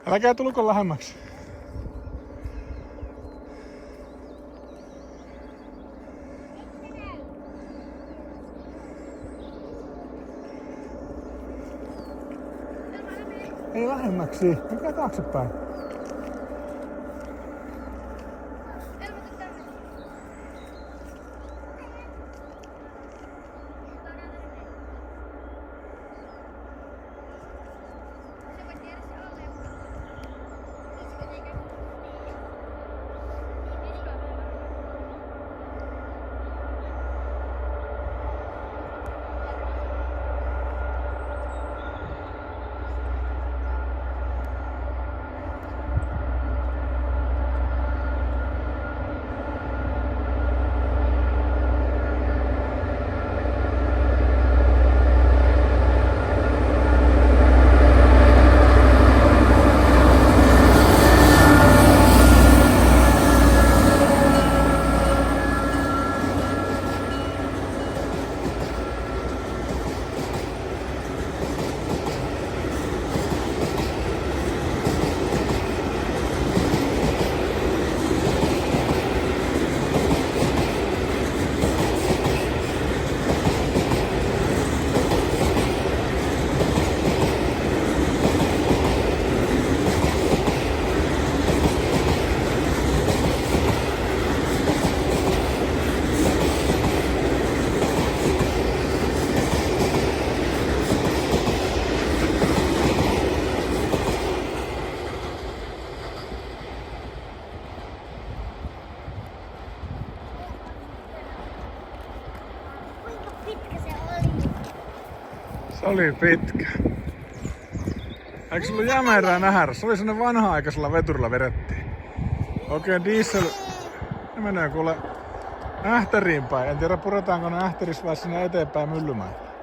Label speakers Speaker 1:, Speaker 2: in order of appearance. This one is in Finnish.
Speaker 1: Älkää tulko lähemmäksi. Ei lähemmäksi. Menkää taaksepäin. Se oli pitkä. Eikö sulla jämerää nähdä? Se oli sellainen vanha-aikaisella veturilla vedettiin. Oikein diesel. Ne menee kuule ähtäriin päin. En tiedä puretaanko ne ähtäris vai sinne eteenpäin Myllymäelle.